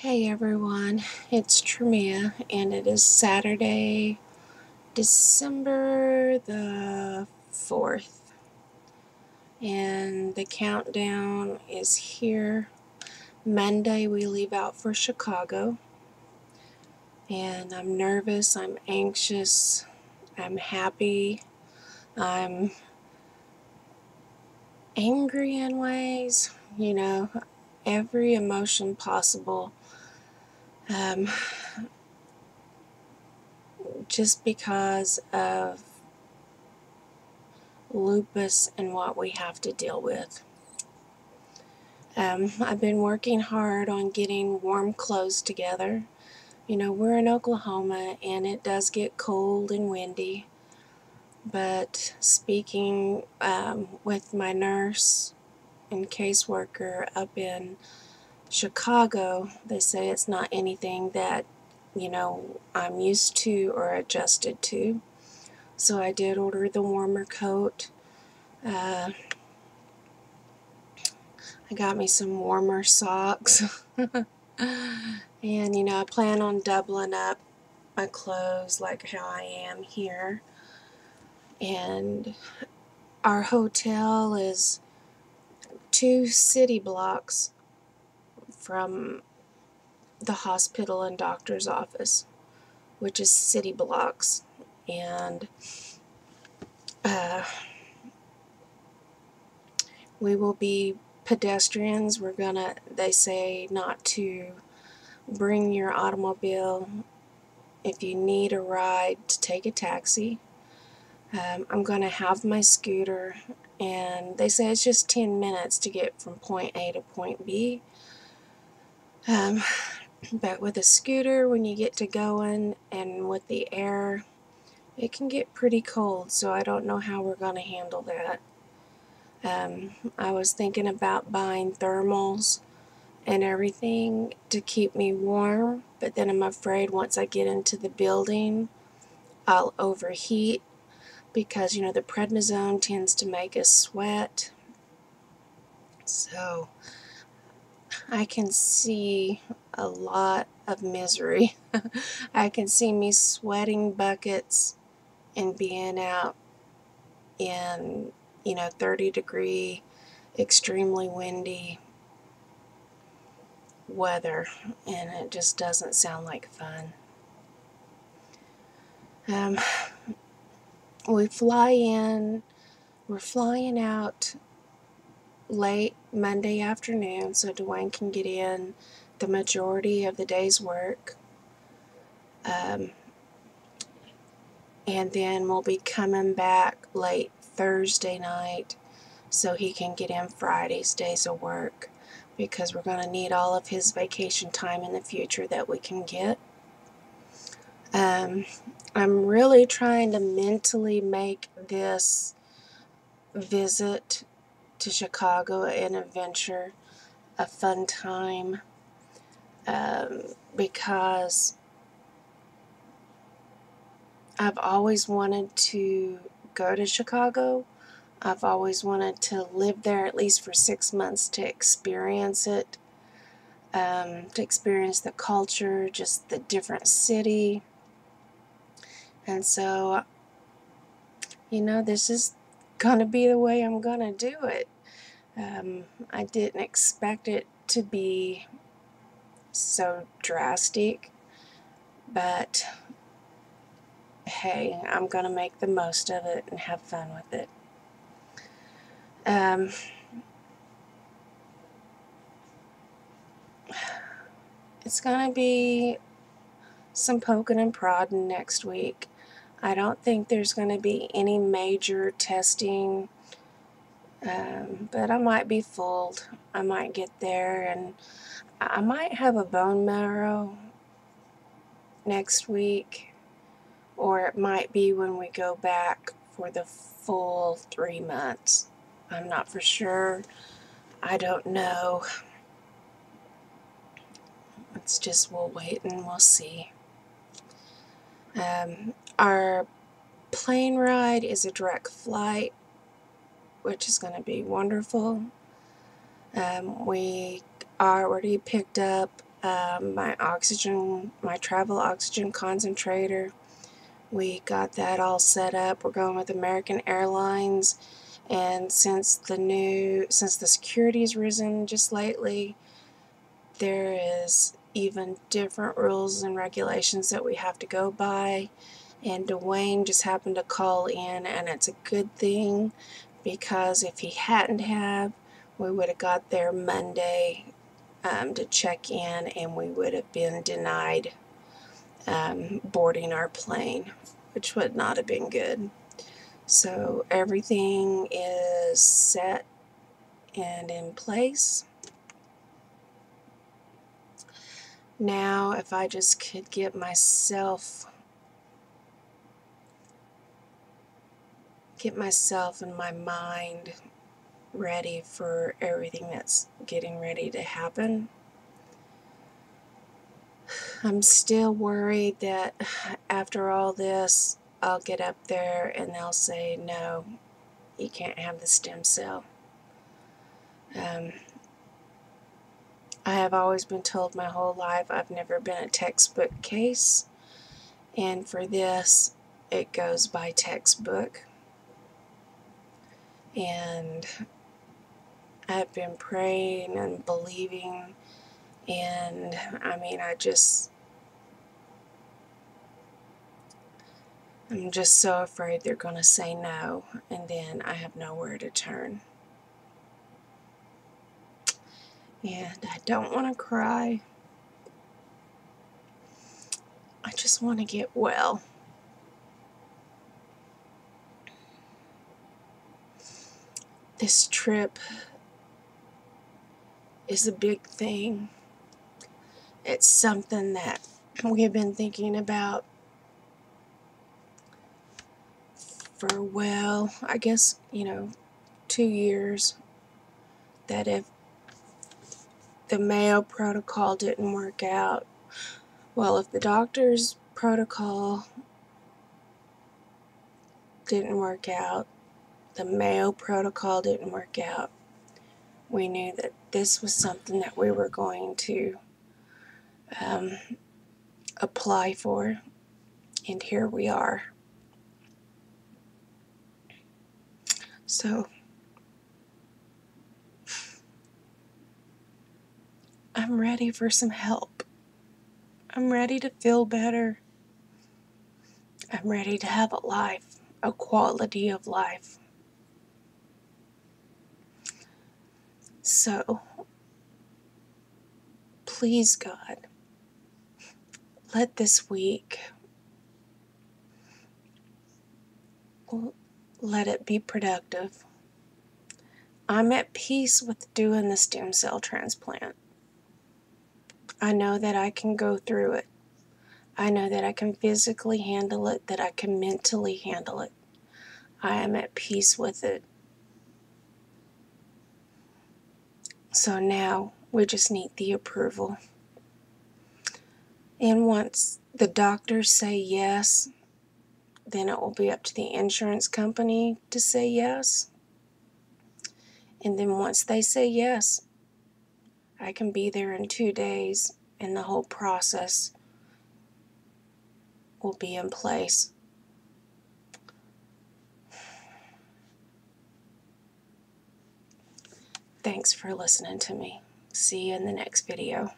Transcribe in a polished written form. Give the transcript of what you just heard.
Hey everyone, it's Tremia, and it is Saturday, December the 4th, and the countdown is here. Monday we leave out for Chicago, and I'm nervous, I'm anxious, I'm happy, I'm angry in ways, every emotion possible. Just because of lupus and what we have to deal with. I've been working hard on getting warm clothes together. We're in Oklahoma and it does get cold and windy, but speaking with my nurse and caseworker up in Chicago, they say it's not anything that, I'm used to or adjusted to. So I did order the warmer coat. I got me some warmer socks. And, I plan on doubling up my clothes like how I am here. And our hotel is 2 city blocks from the hospital and doctor's office, which is city blocks. And we will be pedestrians. They say not to bring your automobile. If you need a ride, to take a taxi. I'm going to have my scooter, and they say it's just 10 minutes to get from point A to point B. But with a scooter, when you get to going and with the air, it can get pretty cold, so I don't know how we're going to handle that. I was thinking about buying thermals and everything to keep me warm, but then I'm afraid once I get into the building, I'll overheat because, the prednisone tends to make us sweat. So I can see a lot of misery. I can see me sweating buckets and being out in, 30-degree, extremely windy weather, and it just doesn't sound like fun. We're flying out late Monday afternoon so Dwayne can get in the majority of the day's work. And then we'll be coming back late Thursday night so he can get in Friday's days of work, because we're going to need all of his vacation time in the future that we can get. I'm really trying to mentally make this visit to Chicago an adventure, a fun time, because I've always wanted to go to Chicago. I've always wanted to live there at least for 6 months to experience it, to experience the culture, just the different city. And so, this is going to be the way I'm going to do it. I didn't expect it to be so drastic, but hey, I'm going to make the most of it and have fun with it. It's going to be some poking and prodding next week. I don't think there's going to be any major testing, but I might be fooled. I might get there and I might have a bone marrow next week, or it might be when we go back for the full 3 months. I'm not for sure. I don't know. It's just, we'll wait and we'll see. Our plane ride is a direct flight, which is going to be wonderful. We already picked up my travel oxygen concentrator. We got that all set up. We're going with American Airlines, and since the security's risen just lately, there is even different rules and regulations that we have to go by. And Dwayne just happened to call in, and it's a good thing, because if he hadn't have, we would have got there Monday to check in, and we would have been denied boarding our plane, which would not have been good. So everything is set and in place. Now, if I just could get myself and my mind ready for everything that's getting ready to happen. I'm still worried that after all this, I'll get up there and they'll say, no, you can't have the stem cell. I have always been told my whole life I've never been a textbook case, and for this, it goes by textbook. And I've been praying and believing, and I mean, I'm just so afraid they're going to say no, and then I have nowhere to turn. And I don't want to cry. I just want to get well. This trip is a big thing. It's something that we have been thinking about for, well, I guess, 2 years. That if the Mayo protocol didn't work out, well, if the doctor's protocol didn't work out, the Mayo protocol didn't work out, we knew that this was something that we were going to apply for, and here we are. So I'm ready for some help. I'm ready to feel better. I'm ready to have a life, a quality of life. So, please, God, let this week, let it be productive. I'm at peace with doing the stem cell transplant. I know that I can go through it. I know that I can physically handle it, that I can mentally handle it. I am at peace with it. So now we just need the approval. And once the doctors say yes, then it will be up to the insurance company to say yes. And then once they say yes, I can be there in 2 days, and the whole process will be in place. Thanks for listening to me. See you in the next video.